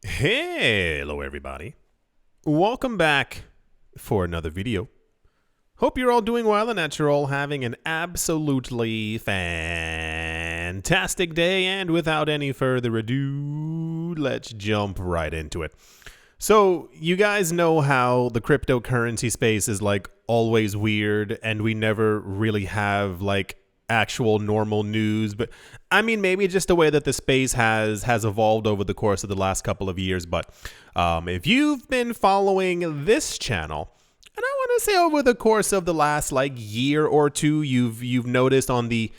Hello everybody. Welcome back for another video. Hope you're all doing well and that you're all having an absolutely fantastic day, and without any further ado, let's jump right into it. So, you guys know how the cryptocurrency space is like always weird and we never really have like actual normal news, but I mean maybe just the way that the space has evolved over the course of the last couple of years. But if you've been following this channel, and I want to say over the course of the last like year or two, you've noticed on the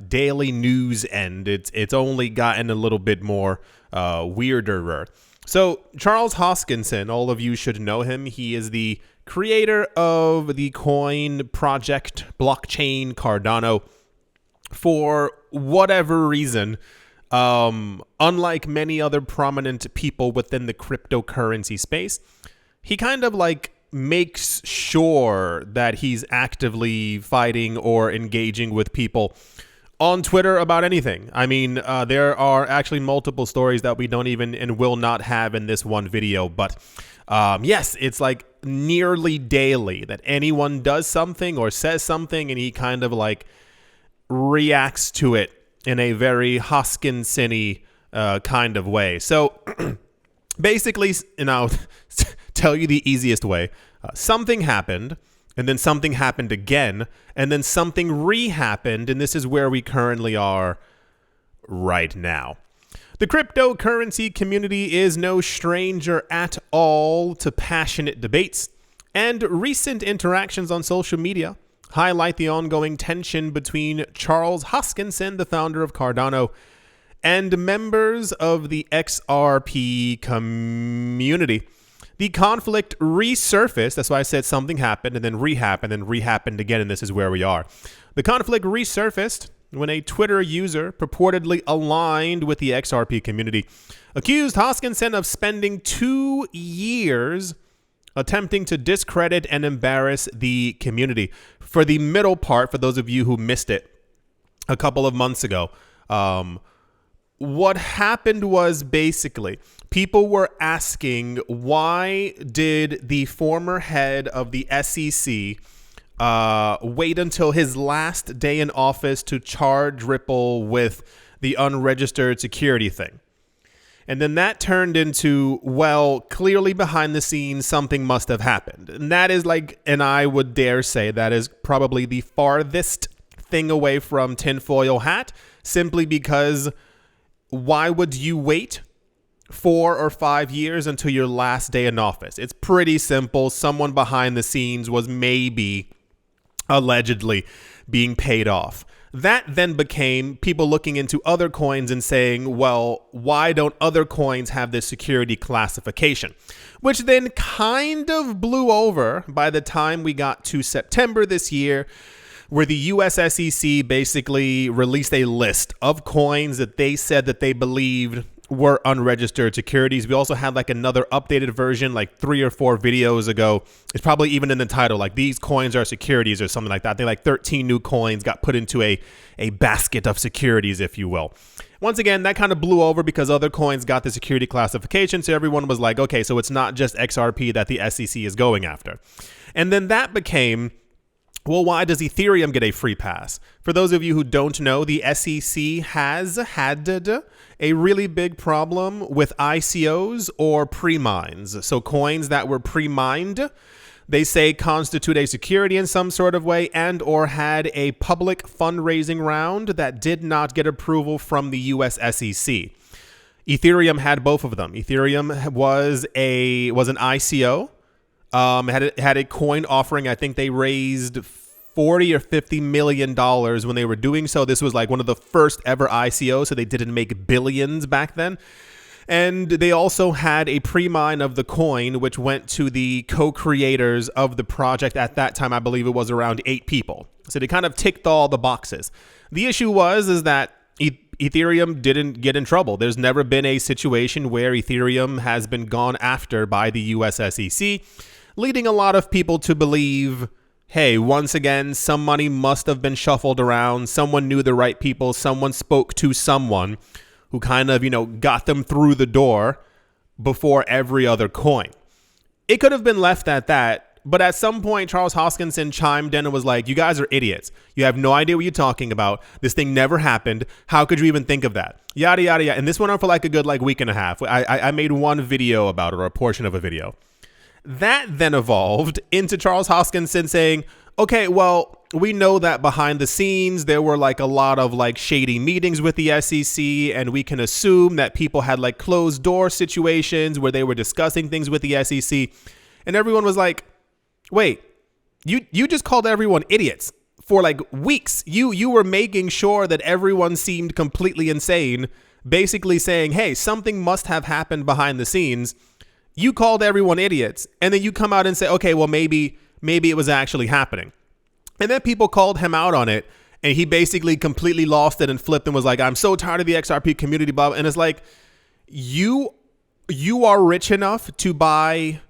daily news end, it's only gotten a little bit more weirder. So Charles Hoskinson, all of you should know him. He is the creator of the coin project blockchain Cardano. For whatever reason, unlike many other prominent people within the cryptocurrency space, he kind of like makes sure that he's actively fighting or engaging with people on Twitter about anything. I mean, there are actually multiple stories that we don't even and will not have in this one video. But yes, it's like nearly daily that anyone does something or says something and he kind of like reacts to it in a very Hoskinson-y kind of way. So basically, and I'll tell you the easiest way, something happened, and then something happened again, and then something re-happened, and this is where we currently are right now. The cryptocurrency community is no stranger at all to passionate debates, and recent interactions on social media highlight the ongoing tension between Charles Hoskinson, the founder of Cardano, and members of the XRP community. The conflict resurfaced, that's why I said something happened and then re-happened again, and this is where we are. The conflict resurfaced when a Twitter user purportedly aligned with the XRP community accused Hoskinson of spending 2 years attempting to discredit and embarrass the community. For the middle part, for those of you who missed it a couple of months ago, what happened was basically people were asking, why did the former head of the SEC wait until his last day in office to charge Ripple with the unregistered security thing? And then that turned into, well, clearly behind the scenes, something must have happened. And that is like, and I would dare say that is probably the farthest thing away from tinfoil hat, simply because why would you wait 4 or 5 years until your last day in office? It's pretty simple. Someone behind the scenes was maybe allegedly being paid off. That then became people looking into other coins and saying, well, why don't other coins have this security classification? Which then kind of blew over by the time we got to September this year, where the US SEC basically released a list of coins that they said that they believed were unregistered securities. We also had like another updated version like 3 or 4 videos ago. It's probably even in the title, like these coins are securities or something like that. They like 13 new coins got put into a basket of securities, if you will. Once again, that kind of blew over because other coins got the security classification. So everyone was like, okay, so it's not just XRP that the SEC is going after. And then that became, well, why does Ethereum get a free pass? For those of you who don't know, the SEC has had a really big problem with ICOs or pre-mines. So coins that were pre-mined, they say constitute a security in some sort of way and or had a public fundraising round that did not get approval from the US SEC. Ethereum had both of them. Ethereum was an ICO. Had a coin offering. I think they raised 40 or 50 million dollars when they were doing so. This was like one of the first ever ICOs, so they didn't make billions back then. And they also had a pre-mine of the coin, which went to the co-creators of the project. At that time, I believe it was around 8 people. So they kind of ticked all the boxes. The issue is that Ethereum didn't get in trouble. There's never been a situation where Ethereum has been gone after by the US SEC, leading a lot of people to believe, hey, once again, some money must have been shuffled around. Someone knew the right people. Someone spoke to someone who kind of, got them through the door before every other coin. It could have been left at that, but at some point, Charles Hoskinson chimed in and was like, you guys are idiots. You have no idea what you're talking about. This thing never happened. How could you even think of that? Yada, yada, yada. And this went on for like a good week and a half. I made one video about it, or a portion of a video. That then evolved into Charles Hoskinson saying, okay, well, we know that behind the scenes, there were like a lot of like shady meetings with the SEC, and we can assume that people had like closed door situations where they were discussing things with the SEC. And everyone was like, wait, you just called everyone idiots for like weeks. You were making sure that everyone seemed completely insane, basically saying, hey, something must have happened behind the scenes. You called everyone idiots, and then you come out and say, okay, well, maybe it was actually happening. And then people called him out on it, and he basically completely lost it and flipped and was like, I'm so tired of the XRP community, blah, blah. And it's like, you are rich enough to buy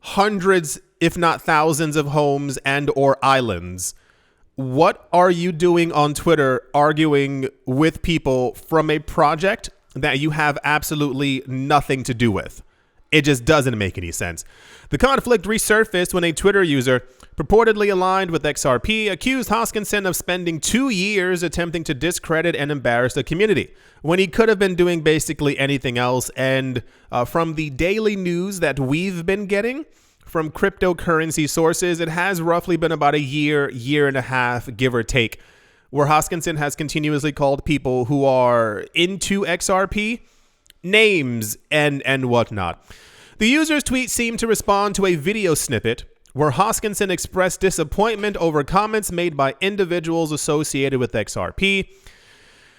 hundreds, if not thousands of homes and or islands. What are you doing on Twitter arguing with people from a project that you have absolutely nothing to do with? It just doesn't make any sense. The conflict resurfaced when a Twitter user purportedly aligned with XRP accused Hoskinson of spending 2 years attempting to discredit and embarrass the community when he could have been doing basically anything else. And from the daily news that we've been getting from cryptocurrency sources, it has roughly been about a year and a half, give or take, where Hoskinson has continuously called people who are into XRP names and whatnot. The user's tweet seemed to respond to a video snippet where Hoskinson expressed disappointment over comments made by individuals associated with XRP.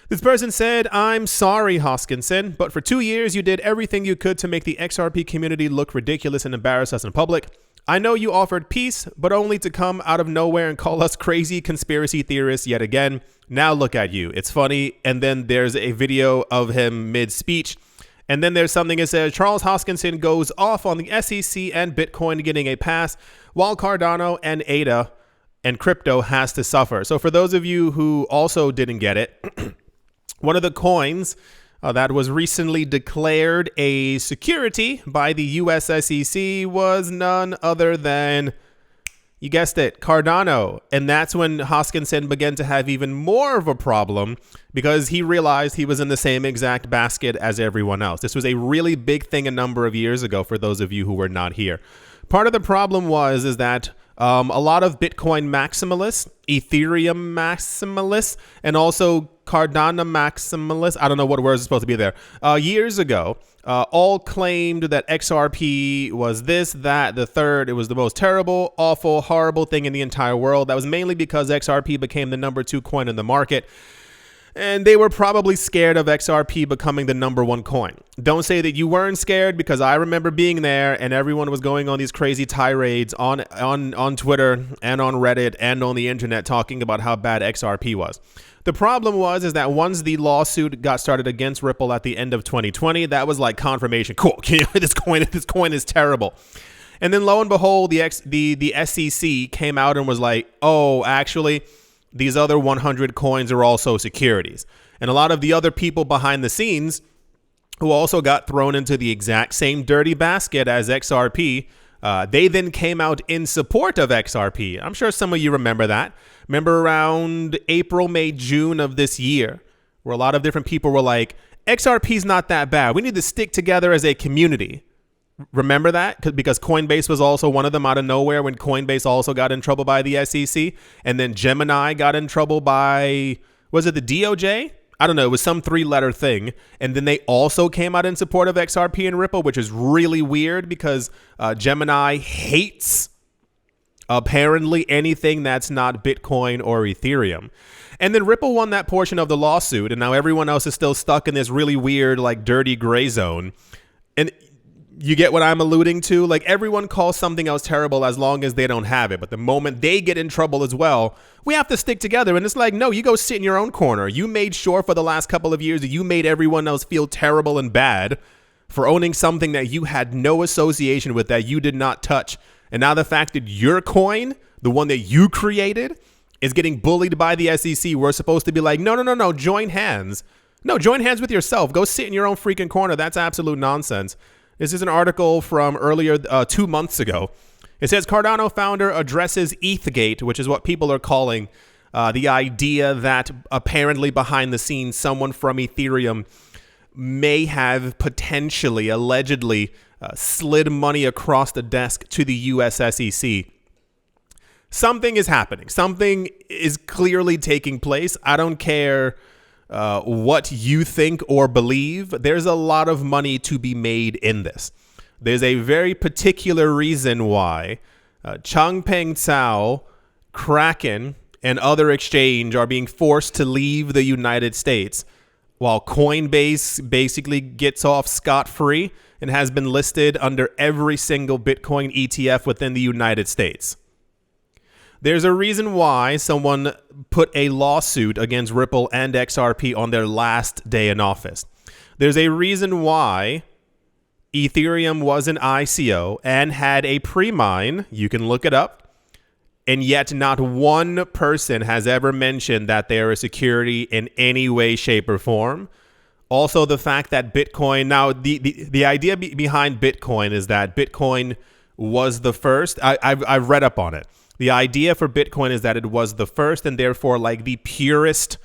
This person said, I'm sorry, Hoskinson, but for 2 years you did everything you could to make the XRP community look ridiculous and embarrass us in public. I know you offered peace, but only to come out of nowhere and call us crazy conspiracy theorists yet again. Now look at you. It's funny. And then there's a video of him mid-speech. And then there's something that says Charles Hoskinson goes off on the SEC and Bitcoin getting a pass, while Cardano and ADA and crypto has to suffer. So for those of you who also didn't get it, one of the coins that was recently declared a security by the US SEC was none other than, you guessed it, Cardano. And that's when Hoskinson began to have even more of a problem because he realized he was in the same exact basket as everyone else. This was a really big thing a number of years ago for those of you who were not here. Part of the problem is that a lot of Bitcoin maximalists, Ethereum maximalists, and also Cardano maximalists, I don't know what words are supposed to be there, years ago, all claimed that XRP was this, that, the third. It was the most terrible, awful, horrible thing in the entire world. That was mainly because XRP became the number 2 coin in the market. And they were probably scared of XRP becoming the number 1 coin. Don't say that you weren't scared, because I remember being there and everyone was going on these crazy tirades on Twitter and on Reddit and on the internet talking about how bad XRP was. The problem is that once the lawsuit got started against Ripple at the end of 2020, that was like confirmation. Cool, this coin is terrible. And then lo and behold, the SEC came out and was like, oh, actually, these other 100 coins are also securities. And a lot of the other people behind the scenes who also got thrown into the exact same dirty basket as XRP, they then came out in support of XRP. I'm sure some of you remember that. Remember around April, May, June of this year, where a lot of different people were like, XRP's not that bad. We need to stick together as a community. Remember that? Because Coinbase was also one of them out of nowhere when Coinbase also got in trouble by the SEC. And then Gemini got in trouble by, was it the DOJ? I don't know. It was some 3-letter thing. And then they also came out in support of XRP and Ripple, which is really weird because Gemini hates apparently anything that's not Bitcoin or Ethereum. And then Ripple won that portion of the lawsuit. And now everyone else is still stuck in this really weird, like dirty gray zone. And you get what I'm alluding to? Like, everyone calls something else terrible as long as they don't have it. But the moment they get in trouble as well, we have to stick together. And it's like, no, you go sit in your own corner. You made sure for the last couple of years that you made everyone else feel terrible and bad for owning something that you had no association with, that you did not touch. And now the fact that your coin, the one that you created, is getting bullied by the SEC, we're supposed to be like, no, join hands. No, join hands with yourself. Go sit in your own freaking corner. That's absolute nonsense. This is an article from earlier 2 months ago. It says Cardano founder addresses ETHgate, which is what people are calling the idea that apparently behind the scenes, someone from Ethereum may have potentially, allegedly, slid money across the desk to the US SEC. Something is happening. Something is clearly taking place. I don't care what you think or believe. There's a lot of money to be made in this. There's a very particular reason why Changpeng Zhao, Kraken, and other exchange are being forced to leave the United States, while Coinbase basically gets off scot-free and has been listed under every single Bitcoin ETF within the United States. There's a reason why someone put a lawsuit against Ripple and XRP on their last day in office. There's a reason why Ethereum was an ICO and had a pre-mine. You can look it up. And yet not one person has ever mentioned that they are a security in any way, shape, or form. Also, the fact that Bitcoin, now the idea behind Bitcoin is that Bitcoin was the first. I've read up on it. The idea for Bitcoin is that it was the first and therefore like the purest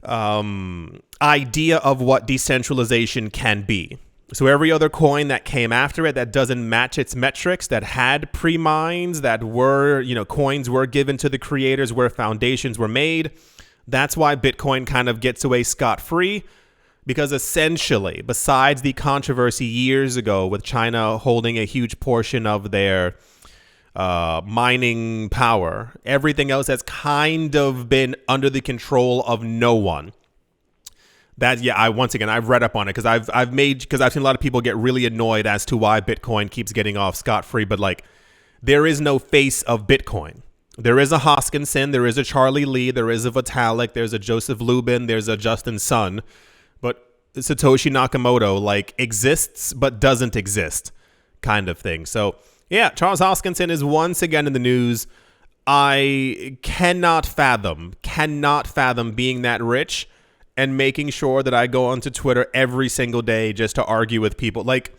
idea of what decentralization can be. So every other coin that came after it that doesn't match its metrics, that had pre-mines, that were, coins were given to the creators where foundations were made, that's why Bitcoin kind of gets away scot-free. Because essentially, besides the controversy years ago with China holding a huge portion of their mining power, everything else has kind of been under the control of no one. That, yeah, I've read up on it because I've seen a lot of people get really annoyed as to why Bitcoin keeps getting off scot-free. But like, there is no face of Bitcoin. There is a Hoskinson, there is a Charlie Lee, there is a Vitalik, there's a Joseph Lubin, there's a Justin Sun. But Satoshi Nakamoto like exists but doesn't exist kind of thing. So yeah, Charles Hoskinson is once again in the news. I cannot fathom being that rich and making sure that I go onto Twitter every single day just to argue with people. Like,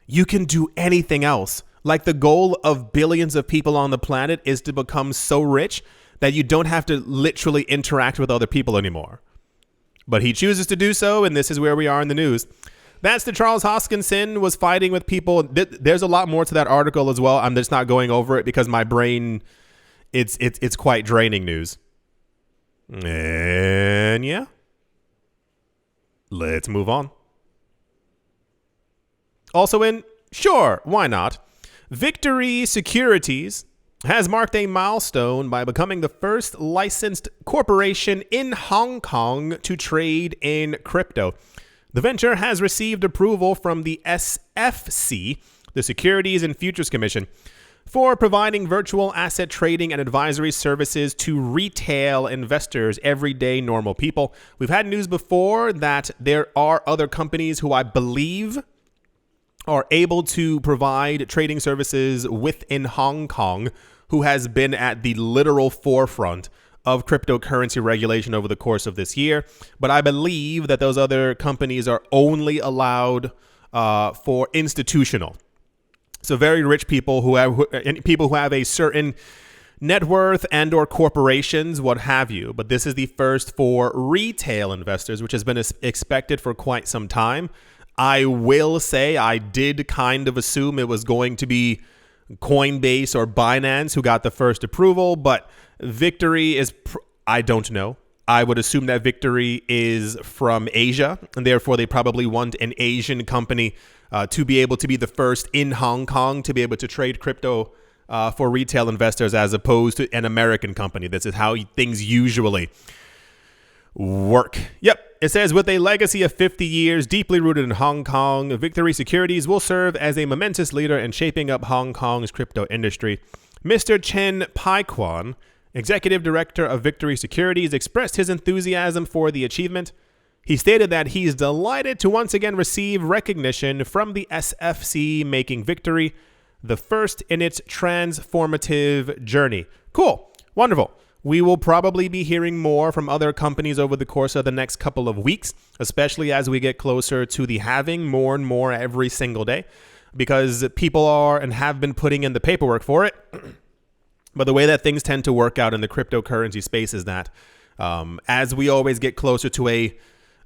you can do anything else. Like, the goal of billions of people on the planet is to become so rich that you don't have to literally interact with other people anymore. But he chooses to do so, and this is where we are in the news. That's the Charles Hoskinson was fighting with people. There's a lot more to that article as well. I'm just not going over it because my brain, it's quite draining news. And yeah. Let's move on. Also sure, why not? Victory Securities has marked a milestone by becoming the first licensed corporation in Hong Kong to trade in crypto. The venture has received approval from the SFC, the Securities and Futures Commission, for providing virtual asset trading and advisory services to retail investors, everyday normal people. We've had news before that there are other companies who I believe are able to provide trading services within Hong Kong, who has been at the literal forefront of cryptocurrency regulation over the course of this year. But I believe that those other companies are only allowed for institutional. So very rich people who have a certain net worth and or corporations, what have you. But this is the first for retail investors, which has been expected for quite some time. I will say I did kind of assume it was going to be Coinbase or Binance who got the first approval, but Victory is, I don't know. I would assume that Victory is from Asia, and therefore they probably want an Asian company to be able to be the first in Hong Kong to be able to trade crypto for retail investors as opposed to an American company. This is how things usually work. Yep. It says, with a legacy of 50 years deeply rooted in Hong Kong, Victory Securities will serve as a momentous leader in shaping up Hong Kong's crypto industry. Mr. Chen Paiquan, executive director of Victory Securities, expressed his enthusiasm for the achievement. He stated that he's delighted to once again receive recognition from the SFC, making Victory the first in its transformative journey. Cool. Wonderful. We will probably be hearing more from other companies over the course of the next couple of weeks, especially as we get closer to the halving more and more every single day, because people are and have been putting in the paperwork for it. But the way that things tend to work out in the cryptocurrency space is that as we always get closer to a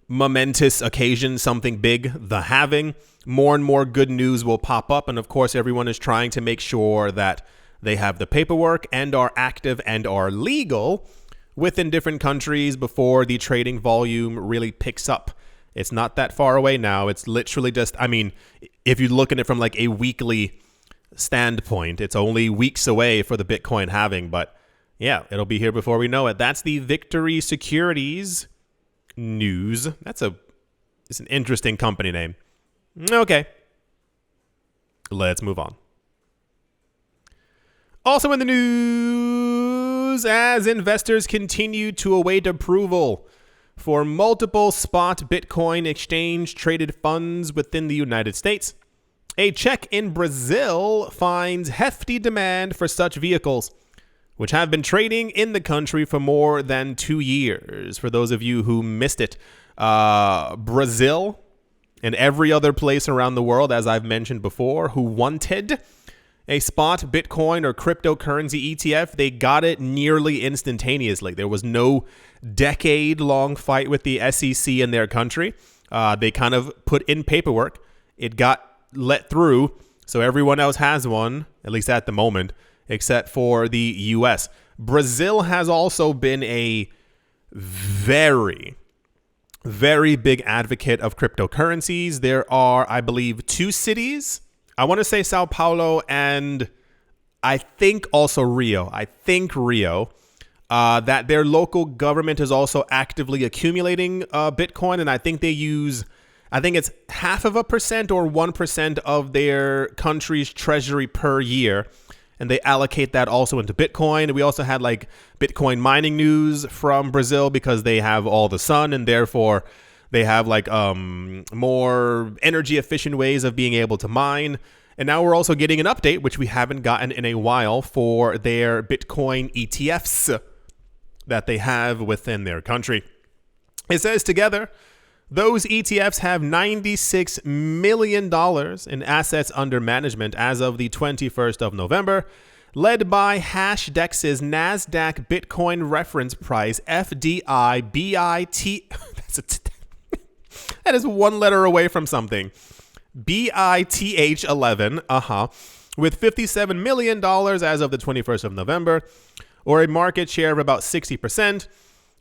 momentous occasion, something big, the halving, more and more good news will pop up. And of course, everyone is trying to make sure that they have the paperwork and are active and are legal within different countries before the trading volume really picks up. It's not that far away now. It's literally just, I mean, if you look at it from like a weekly standpoint, it's only weeks away for the Bitcoin halving. But yeah, it'll be here before we know it. That's the Victory Securities news. It's an interesting company name. Okay. Let's move on. Also in the news, as investors continue to await approval for multiple spot Bitcoin exchange traded funds within the United States, a check in Brazil finds hefty demand for such vehicles, which have been trading in the country for more than 2 years. For those of you who missed it, Brazil and every other place around the world, as I've mentioned before, who wanted a spot Bitcoin or cryptocurrency ETF, they got it nearly instantaneously. There was no decade-long fight with the SEC in their country. They kind of put in paperwork. It got let through, so everyone else has one, at least at the moment, except for the US. Brazil has also been a very, very big advocate of cryptocurrencies. There are, I believe, 2 cities. I want to say Sao Paulo and I think also Rio. That their local government is also actively accumulating Bitcoin. And I think it's 0.5% or 1% of their country's treasury per year. And they allocate that also into Bitcoin. We also had like Bitcoin mining news from Brazil because they have all the sun and therefore they have like more energy efficient ways of being able to mine. And now we're also getting an update, which we haven't gotten in a while, for their Bitcoin ETFs that they have within their country. It says together, those ETFs have $96 million in assets under management as of the 21st of November, led by Hashdex's NASDAQ Bitcoin reference price, FDI-BIT. That is one letter away from something. BITH11, with $57 million as of the 21st of November, or a market share of about 60%.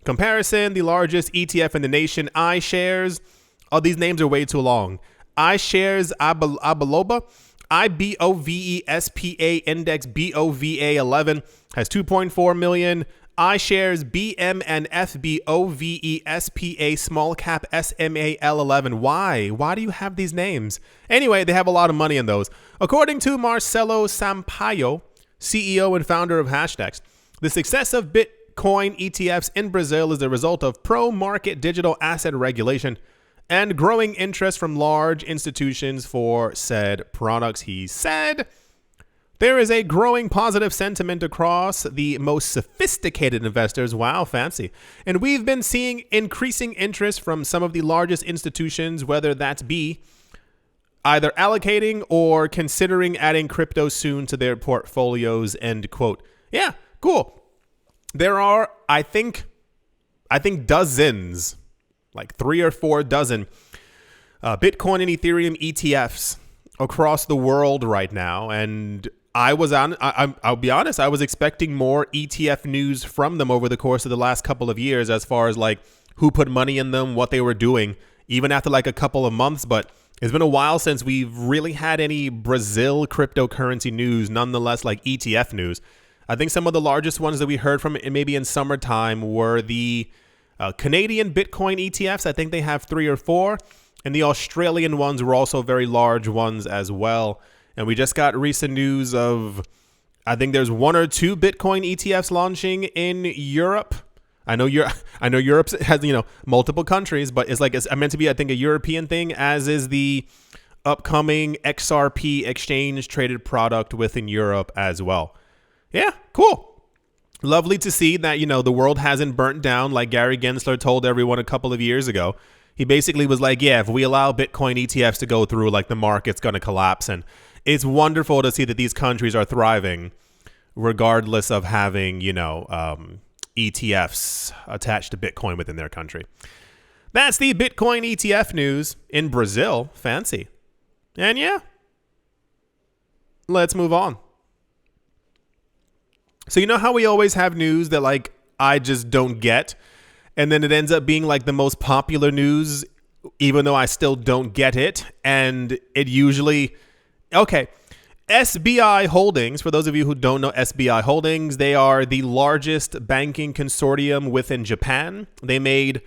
Comparison, the largest ETF in the nation, iShares. Oh, these names are way too long. iShares Abaloba, IBOVESPA index BOVA11 has 2.4 million. iShares BM and FBOVESPA small cap SMAL11. Why do you have these names? Anyway, they have a lot of money in those. According to Marcelo Sampaio, CEO and founder of Hashdex, the success of Bitcoin ETFs in Brazil is the result of pro-market digital asset regulation and growing interest from large institutions for said products. He said, there is a growing positive sentiment across the most sophisticated investors. Wow, fancy. And we've been seeing increasing interest from some of the largest institutions, whether that be either allocating or considering adding crypto soon to their portfolios, end quote. Yeah, cool. There are, I think dozens, like 3 or 4 dozen Bitcoin and Ethereum ETFs across the world right now. And I'll be honest, I was expecting more ETF news from them over the course of the last couple of years, as far as like who put money in them, what they were doing, even after like a couple of months. But it's been a while since we've really had any Brazil cryptocurrency news, nonetheless like ETF news. I think some of the largest ones that we heard from maybe in summertime were the Canadian Bitcoin ETFs. I think they have 3 or 4. And the Australian ones were also very large ones as well. And we just got recent news of, I think there's 1 or 2 Bitcoin ETFs launching in Europe. I know Europe has, multiple countries, but it's meant to be, I think, a European thing, as is the upcoming XRP exchange traded product within Europe as well. Yeah, cool. Lovely to see that, the world hasn't burnt down like Gary Gensler told everyone a couple of years ago. He basically was like, yeah, if we allow Bitcoin ETFs to go through, like the market's going to collapse. And it's wonderful to see that these countries are thriving regardless of having, ETFs attached to Bitcoin within their country. That's the Bitcoin ETF news in Brazil. Fancy. And yeah, let's move on. So you know how we always have news that like I just don't get, and then it ends up being like the most popular news, even though I still don't get it. And it usually, okay, SBI Holdings, for those of you who don't know SBI Holdings, they are the largest banking consortium within Japan. They made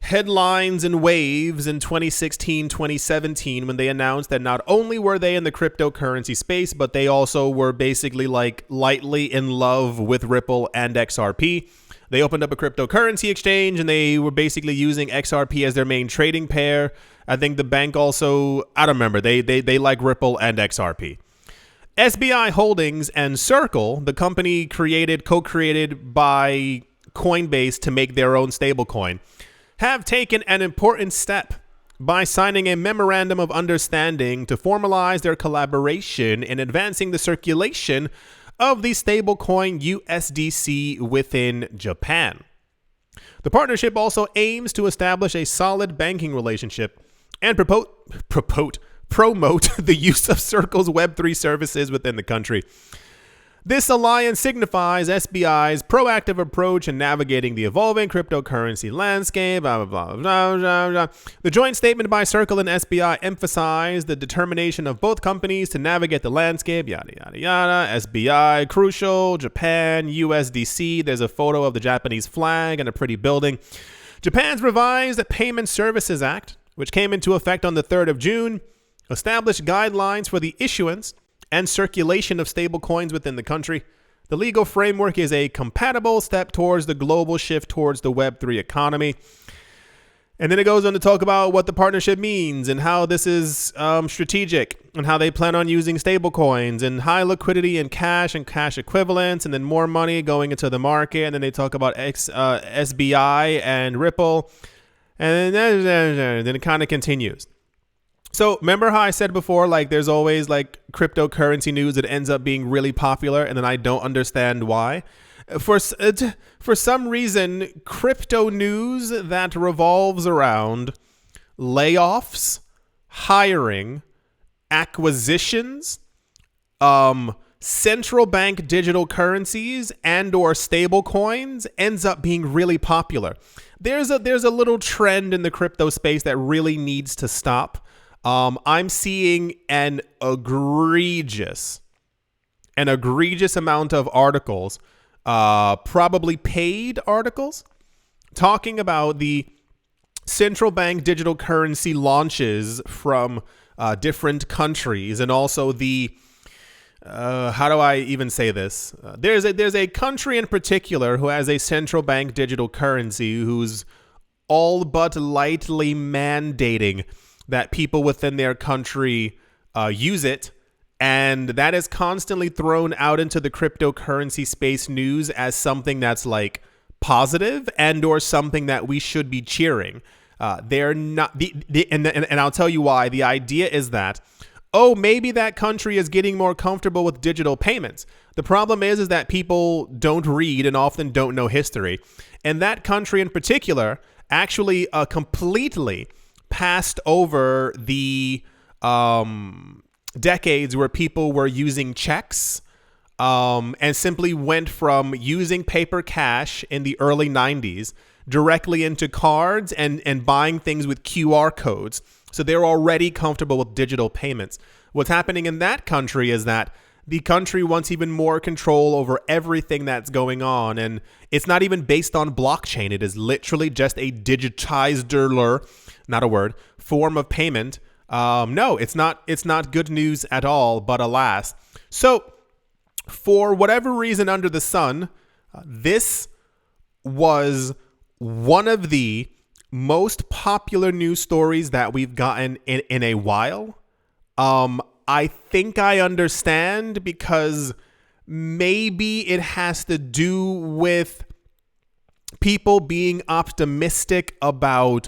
headlines and waves in 2016, 2017 when they announced that not only were they in the cryptocurrency space, but they also were basically like lightly in love with Ripple and XRP. They opened up a cryptocurrency exchange and they were basically using XRP as their main trading pair. I think the bank also, I don't remember, they like Ripple and XRP. SBI Holdings and Circle, the company co-created by Coinbase to make their own stablecoin, have taken an important step by signing a memorandum of understanding to formalize their collaboration in advancing the circulation of the stablecoin USDC within Japan. The partnership also aims to establish a solid banking relationship and promote the use of Circle's Web3 services within the country. This alliance signifies SBI's proactive approach in navigating the evolving cryptocurrency landscape. Blah, blah, blah, blah, blah, blah. The joint statement by Circle and SBI emphasized the determination of both companies to navigate the landscape. Yada, yada, yada. SBI, crucial. Japan, USDC. There's a photo of the Japanese flag and a pretty building. Japan's revised Payment Services Act, which came into effect on the 3rd of June, established guidelines for the issuance and circulation of stablecoins within the country. The legal framework is a compatible step towards the global shift towards the Web3 economy. And then it goes on to talk about what the partnership means and how this is strategic and how they plan on using stablecoins and high liquidity and cash equivalents and then more money going into the market. And then they talk about SBI and Ripple. And then it kind of continues. So remember how I said before, like there's always like cryptocurrency news that ends up being really popular and then I don't understand why. For some reason, crypto news that revolves around layoffs, hiring, acquisitions, central bank digital currencies and or stable coins ends up being really popular. There's a little trend in the crypto space that really needs to stop. I'm seeing an egregious amount of articles, probably paid articles, talking about the central bank digital currency launches from different countries, and also the how do I even say this? There's a country in particular who has a central bank digital currency who's all but lightly mandating that people within their country use it. And that is constantly thrown out into the cryptocurrency space news as something that's like positive and or something that we should be cheering. They're not, and I'll tell you why. The idea is that, oh, maybe that country is getting more comfortable with digital payments. The problem is that people don't read and often don't know history. And that country in particular actually completely passed over the decades where people were using checks and simply went from using paper cash in the early 90s directly into cards and buying things with QR codes. So they're already comfortable with digital payments. What's happening in that country is that the country wants even more control over everything that's going on. And it's not even based on blockchain. It is literally just a digitized not a word, form of payment. No, it's not good news at all, but alas. So for whatever reason under the sun, this was one of the most popular news stories that we've gotten in a while. I think I understand because Maybe it has to do with people being optimistic about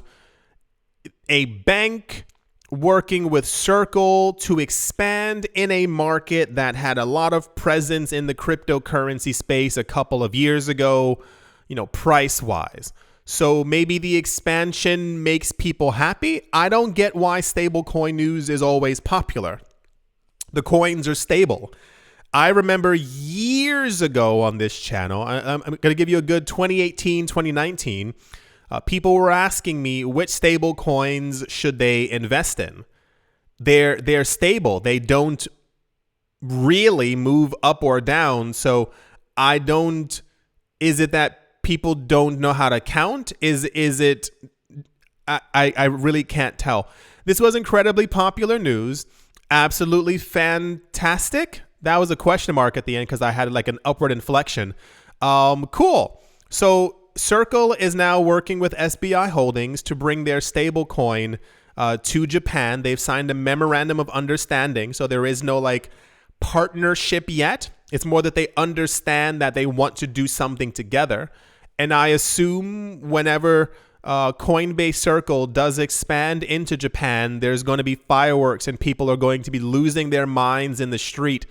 a bank working with Circle to expand in a market that had a lot of presence in the cryptocurrency space a couple of years ago, price-wise. So maybe the expansion makes people happy. I don't get why stablecoin news is always popular. The coins are stable. I remember years ago on this channel, I'm going to give you a good 2018, 2019, people were asking me which stable coins should they invest in. They're stable. They don't really move up or down. So is it that people don't know how to count? Is it, I really can't tell. This was incredibly popular news. Absolutely fantastic. That was a question mark at the end because I had like an upward inflection. Cool. So Circle is now working with SBI Holdings to bring their stable coin to Japan. They've signed a memorandum of understanding. So there is no like partnership yet. It's more that they understand that they want to do something together. And I assume whenever Coinbase Circle does expand into Japan, there's going to be fireworks and people are going to be losing their minds in the street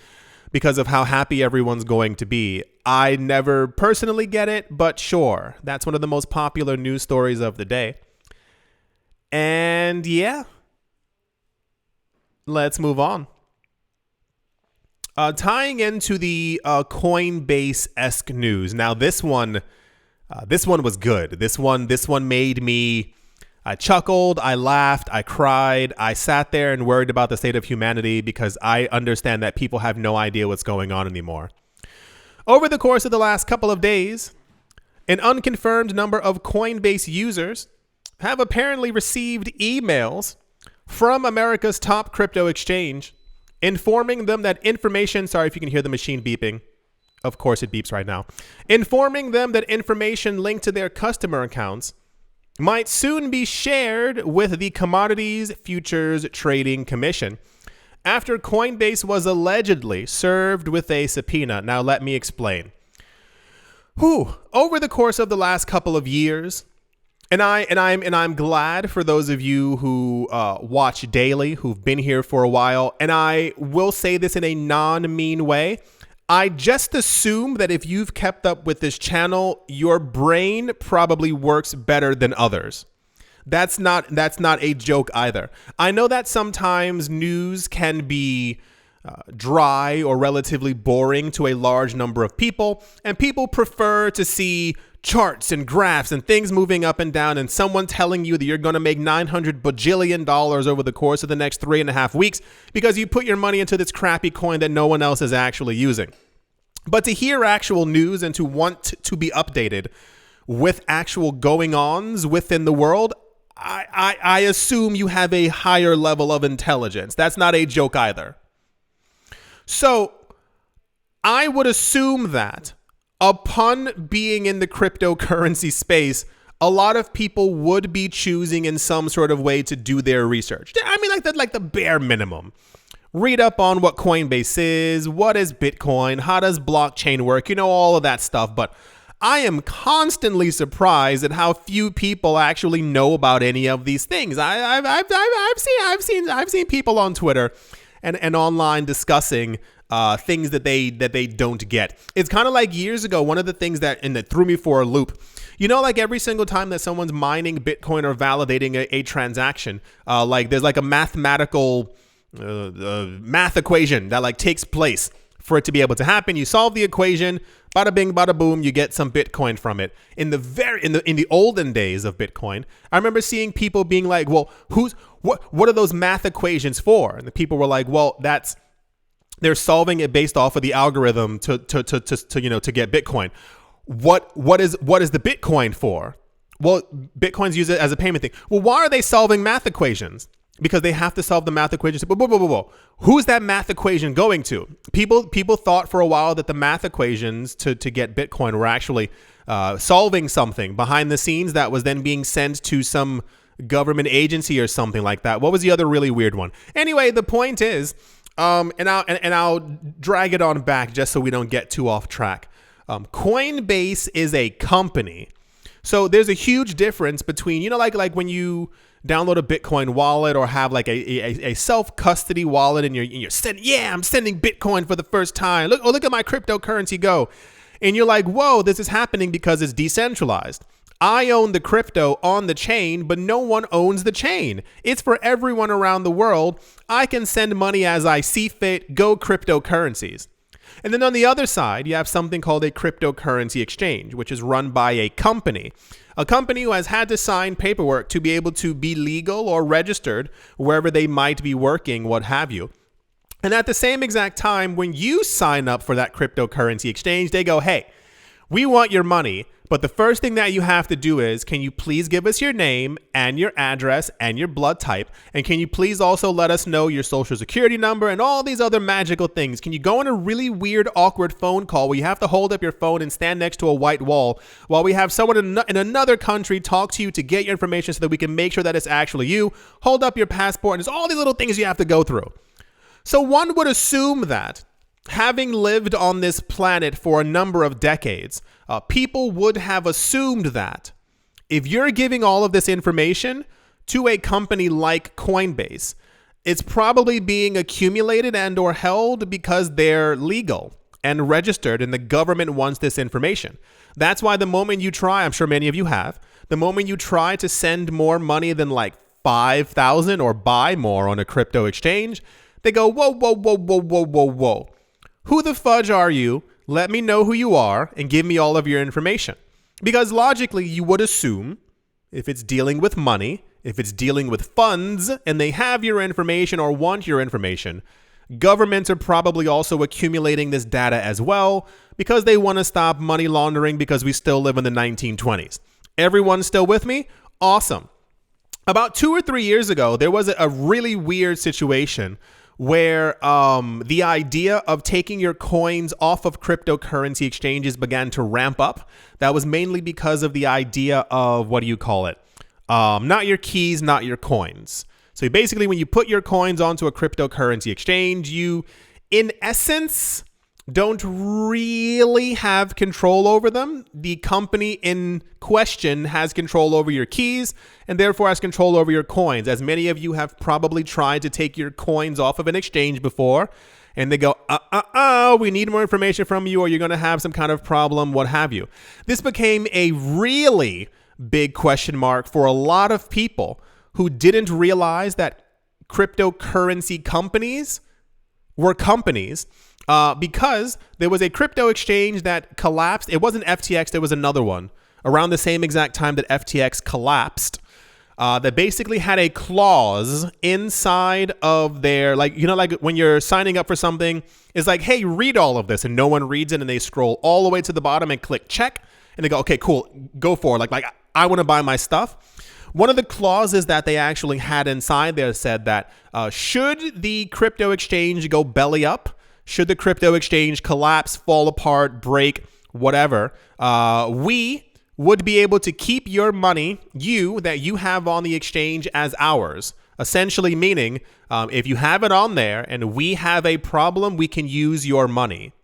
because of how happy everyone's going to be. I never personally get it, but sure, that's one of the most popular news stories of the day. And yeah, let's move on. Tying into the Coinbase-esque news. Now, this one was good. This one made me. I chuckled, I laughed, I cried, I sat there and worried about the state of humanity because I understand that people have no idea what's going on anymore. Over the course of the last couple of days, an unconfirmed number of Coinbase users have apparently received emails from America's top crypto exchange informing them that information, sorry if you can hear the machine beeping, of course it beeps right now, informing them that information linked to their customer accounts might soon be shared with the Commodities Futures Trading Commission after Coinbase was allegedly served with a subpoena. Now, let me explain. Over the course of the last couple of years, and I'm glad for those of you who watch daily, who've been here for a while, and I will say this in a non-mean way. I just assume that if you've kept up with this channel, your brain probably works better than others. That's not a joke either. I know that sometimes news can be dry or relatively boring to a large number of people, and people prefer to see charts and graphs and things moving up and down and someone telling you that you're going to make $900 bajillion over the course of the next 3.5 weeks because you put your money into this crappy coin that no one else is actually using. But to hear actual news and to want to be updated with actual going-ons within the world, I assume you have a higher level of intelligence. That's not a joke either. So I would assume that upon being in the cryptocurrency space, a lot of people would be choosing in some sort of way to do their research. I mean, like the bare minimum. Read up on what Coinbase is, what is Bitcoin, how does blockchain work, all of that stuff. But I am constantly surprised at how few people actually know about any of these things. I've seen people on Twitter and online discussing things that they don't get. It's kind of like years ago, one of the things that threw me for a loop. Like every single time that someone's mining Bitcoin or validating a transaction, like there's like a mathematical math equation that like takes place for it to be able to happen. You solve the equation, bada bing, bada boom, you get some Bitcoin from it. In the olden days of Bitcoin, I remember seeing people being like, well, what are those math equations for? And the people were like, well, they're solving it based off of the algorithm to get Bitcoin. What is the Bitcoin for? Well, Bitcoin's used as a payment thing. Well, why are they solving math equations? Because they have to solve the math equations. Who's that math equation going to? People thought for a while that the math equations to get Bitcoin were actually solving something behind the scenes that was then being sent to some government agency or something like that. What was the other really weird one? Anyway, the point is, I'll drag it on back just so we don't get too off track. Coinbase is a company. So there's a huge difference between, like when you download a Bitcoin wallet or have like a self-custody wallet and you're I'm sending Bitcoin for the first time. Look at my cryptocurrency go. And you're like, whoa, this is happening because it's decentralized. I own the crypto on the chain, but no one owns the chain. It's for everyone around the world. I can send money as I see fit, go cryptocurrencies. And then on the other side, you have something called a cryptocurrency exchange, which is run by a company who has had to sign paperwork to be able to be legal or registered wherever they might be working, what have you. And at the same exact time, when you sign up for that cryptocurrency exchange, they go, hey, we want your money. But the first thing that you have to do is, can you please give us your name and your address and your blood type? And can you please also let us know your social security number and all these other magical things? Can you go on a really weird, awkward phone call where you have to hold up your phone and stand next to a white wall while we have someone in another country talk to you to get your information so that we can make sure that it's actually you? Hold up your passport, and there's all these little things you have to go through. So one would assume that having lived on this planet for a number of decades, people would have assumed that if you're giving all of this information to a company like Coinbase, it's probably being accumulated and or held because they're legal and registered and the government wants this information. That's why the moment you try, I'm sure many of you have, the moment you try to send more money than like 5,000 or buy more on a crypto exchange, they go, whoa, whoa, whoa, whoa, whoa, whoa, whoa. Who the fudge are you? Let me know who you are and give me all of your information. Because logically, you would assume if it's dealing with money, if it's dealing with funds, and they have your information or want your information, governments are probably also accumulating this data as well because they want to stop money laundering because we still live in the 1920s. Everyone still with me? Awesome. About 2 or 3 years ago, there was a really weird situation where the idea of taking your coins off of cryptocurrency exchanges began to ramp up. That was mainly because of the idea of, what do you call it? Not your keys, not your coins. So basically, when you put your coins onto a cryptocurrency exchange, you, in essence, don't really have control over them. The company in question has control over your keys and therefore has control over your coins. As many of you have probably tried to take your coins off of an exchange before and they go, we need more information from you or you're going to have some kind of problem, what have you. This became a really big question mark for a lot of people who didn't realize that cryptocurrency companies were companies. Because there was a crypto exchange that collapsed. It wasn't FTX, there was another one around the same exact time that FTX collapsed that basically had a clause inside of their, like when you're signing up for something, it's like, hey, read all of this, and no one reads it, and they scroll all the way to the bottom and click check, and they go, okay, cool, go for it. Like I want to buy my stuff. One of the clauses that they actually had inside there said that should the crypto exchange go belly up, should the crypto exchange collapse, fall apart, break, whatever, we would be able to keep your money, that you have on the exchange, as ours. Essentially meaning, if you have it on there and we have a problem, we can use your money.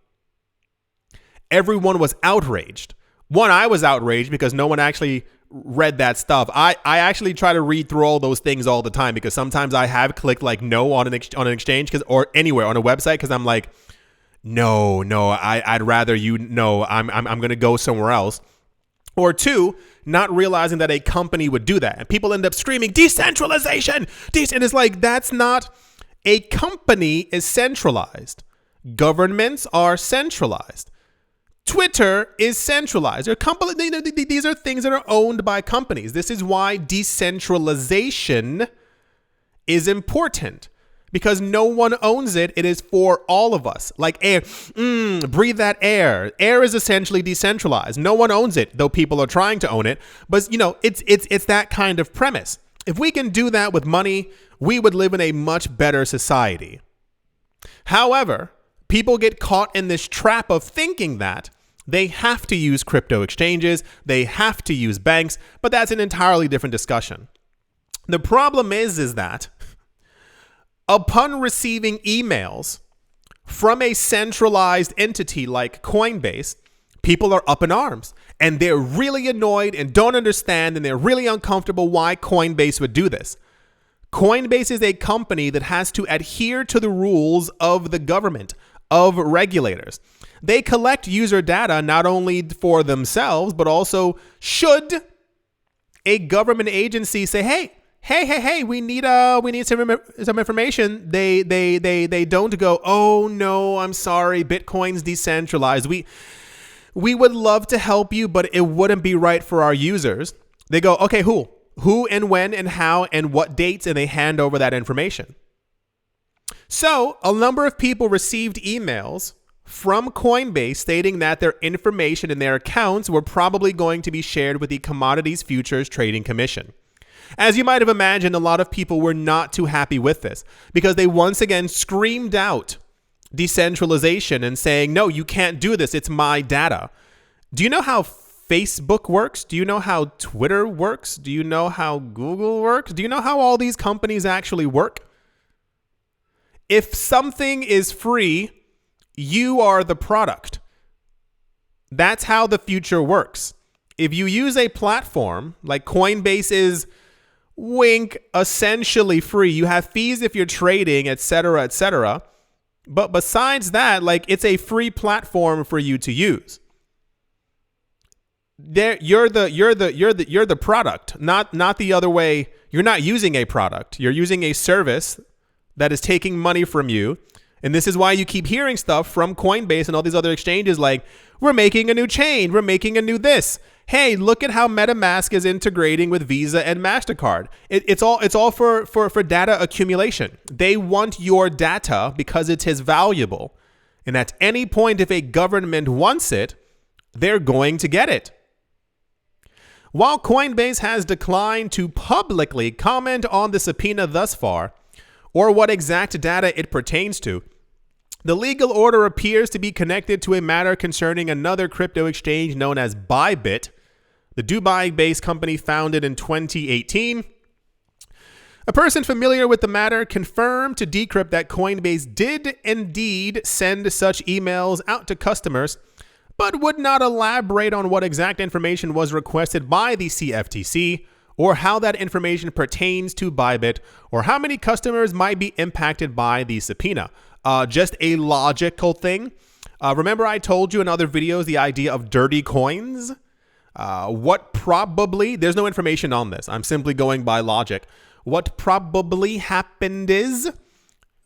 Everyone was outraged. One, I was outraged because no one actually read that stuff. I actually try to read through all those things all the time because sometimes I have clicked like no on an exchange or anywhere on a website because I'm like, no, I'd rather I'm going to go somewhere else. Or two, not realizing that a company would do that. And people end up screaming, decentralization! And it's like, that's not, a company is centralized. Governments are centralized. Twitter is centralized. These are things that are owned by companies. This is why decentralization is important, because no one owns it. It is for all of us. Like air, breathe that air. Air is essentially decentralized. No one owns it, though people are trying to own it. But it's that kind of premise. If we can do that with money, we would live in a much better society. However, people get caught in this trap of thinking that they have to use crypto exchanges, they have to use banks, but that's an entirely different discussion. The problem is that Upon receiving emails from a centralized entity like Coinbase, people are up in arms and they're really annoyed and don't understand, and they're really uncomfortable why Coinbase would do this. Coinbase is a company that has to adhere to the rules of the government, of regulators. They collect user data not only for themselves, but also should a government agency say, hey, we need some information. They don't go, oh no, I'm sorry, Bitcoin's decentralized. We would love to help you, but it wouldn't be right for our users. They go, okay, who and when and how and what dates, and they hand over that information. So a number of people received emails from Coinbase stating that their information and their accounts were probably going to be shared with the Commodities Futures Trading Commission. As you might have imagined, a lot of people were not too happy with this because they once again screamed out decentralization and saying, no, you can't do this. It's my data. Do you know how Facebook works? Do you know how Twitter works? Do you know how Google works? Do you know how all these companies actually work? If something is free, you are the product. That's how the future works. If you use a platform like Coinbase is, wink, essentially free. You have fees if you're trading, etc., etc. But besides that, like, it's a free platform for you to use. You're the product, not the other way. You're not using a product. You're using a service that is taking money from you. And this is why you keep hearing stuff from Coinbase and all these other exchanges like, we're making a new chain, we're making a new this. Hey, look at how MetaMask is integrating with Visa and MasterCard. It's all for data accumulation. They want your data because it is valuable. And at any point, if a government wants it, they're going to get it. While Coinbase has declined to publicly comment on the subpoena thus far, or what exact data it pertains to, the legal order appears to be connected to a matter concerning another crypto exchange known as Bybit, the Dubai-based company founded in 2018. A person familiar with the matter confirmed to Decrypt that Coinbase did indeed send such emails out to customers, but would not elaborate on what exact information was requested by the CFTC, or how that information pertains to Bybit, or how many customers might be impacted by the subpoena. Just a logical thing. Remember I told you in other videos the idea of dirty coins? There's no information on this. I'm simply going by logic. What probably happened is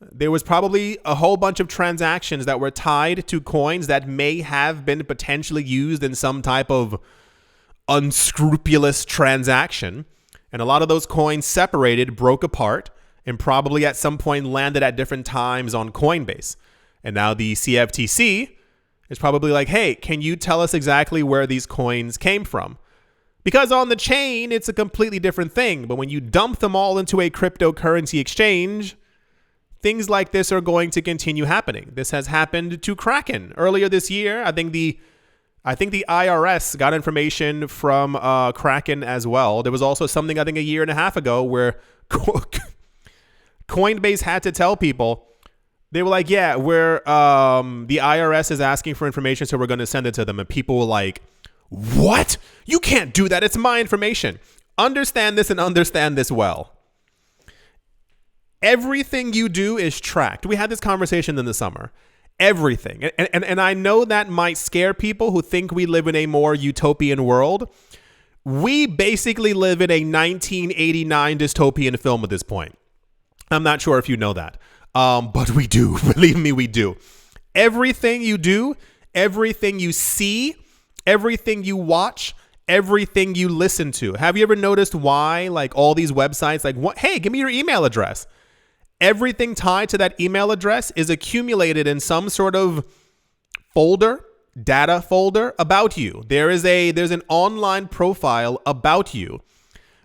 there was probably a whole bunch of transactions that were tied to coins that may have been potentially used in some type of unscrupulous transaction. And a lot of those coins separated, broke apart, and probably at some point landed at different times on Coinbase. And now the CFTC is probably like, hey, can you tell us exactly where these coins came from? Because on the chain, it's a completely different thing. But when you dump them all into a cryptocurrency exchange, things like this are going to continue happening. This has happened to Kraken earlier this year. I think the IRS got information from Kraken as well. There was also something, I think, a year and a half ago where Coinbase had to tell people, they were like, yeah, the IRS is asking for information, so we're going to send it to them. And people were like, what? You can't do that. It's my information. Understand this and understand this well. Everything you do is tracked. We had this conversation in the summer. Everything. And I know that might scare people who think we live in a more utopian world. We basically live in a 1989 dystopian film at this point. I'm not sure if you know that, but we do. Believe me, we do. Everything you do, everything you see, everything you watch, everything you listen to. Have you ever noticed why, like, all these websites, like, what? Hey, give me your email address. Everything tied to that email address is accumulated in some sort of folder, data folder about you. There's an online profile about you.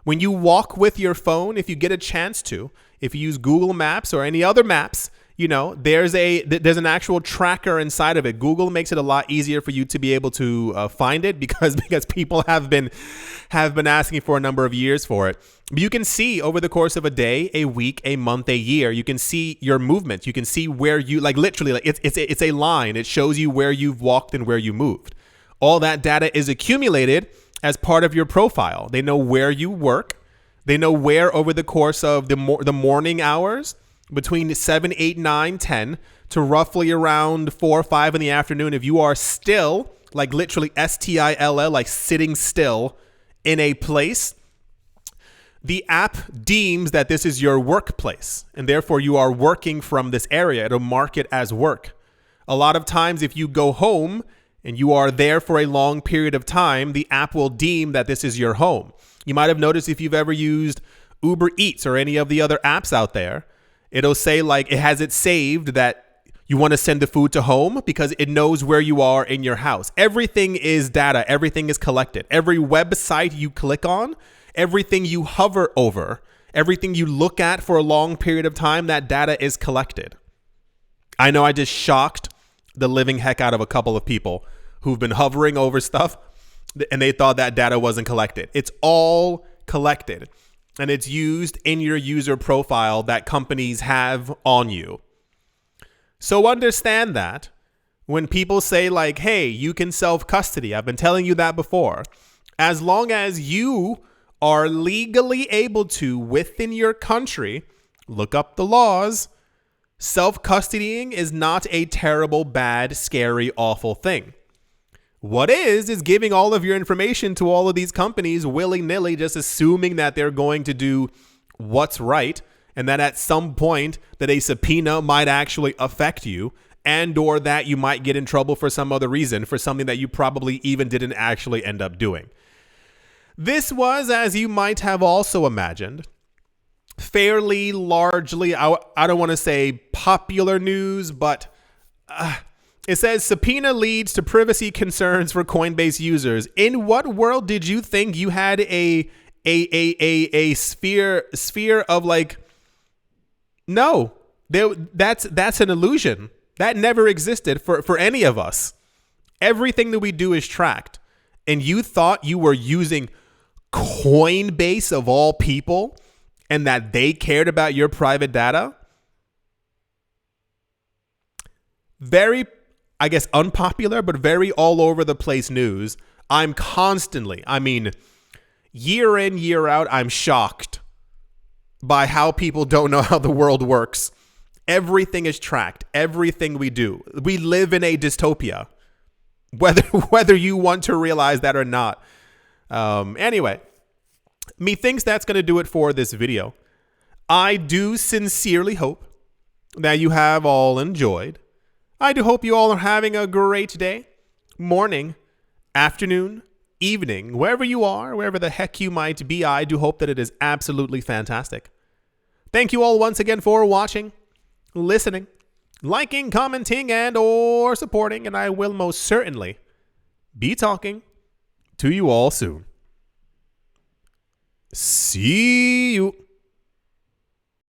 When you walk with your phone, if you get a chance to, if you use Google Maps or any other maps, You know, there's an actual tracker inside of it. Google makes it a lot easier for you to be able to find it because people have been asking for a number of years for it. But you can see over the course of a day, a week, a month, a year, you can see your movement. You can see where you literally it's a line. It shows you where you've walked and where you moved. All that data is accumulated as part of your profile. They know where you work. They know where over the course of the morning hours between 7, 8, 9, 10 to roughly around 4 or 5 in the afternoon. If you are still literally STILL, like sitting still in a place, the app deems that this is your workplace and therefore you are working from this area. It'll mark it as work. A lot of times if you go home and you are there for a long period of time, the app will deem that this is your home. You might have noticed if you've ever used Uber Eats or any of the other apps out there, it'll say it has it saved that you want to send the food to home because it knows where you are in your house. Everything is data. Everything is collected. Every website you click on, everything you hover over, everything you look at for a long period of time, that data is collected. I know I just shocked the living heck out of a couple of people who've been hovering over stuff and they thought that data wasn't collected. It's all collected. And it's used in your user profile that companies have on you. So understand that when people say hey, you can self-custody, I've been telling you that before, as long as you are legally able to within your country, look up the laws, self-custodying is not a terrible, bad, scary, awful thing. What is giving all of your information to all of these companies willy-nilly, just assuming that they're going to do what's right and that at some point that a subpoena might actually affect you and or that you might get in trouble for some other reason for something that you probably even didn't actually end up doing. This was, as you might have also imagined, fairly largely, I don't want to say popular news, but it says subpoena leads to privacy concerns for Coinbase users. In what world did you think you had a sphere of no, that's an illusion. That never existed for any of us. Everything that we do is tracked. And you thought you were using Coinbase of all people and that they cared about your private data? Very, I guess, unpopular, but very all over the place news. I'm constantly, year in, year out, I'm shocked by how people don't know how the world works. Everything is tracked. Everything we do. We live in a dystopia, whether you want to realize that or not. Anyway, methinks that's going to do it for this video. I do sincerely hope that you have all enjoyed. I do hope you all are having a great day, morning, afternoon, evening, wherever you are, wherever the heck you might be. I do hope that it is absolutely fantastic. Thank you all once again for watching, listening, liking, commenting, and or supporting, and I will most certainly be talking to you all soon. See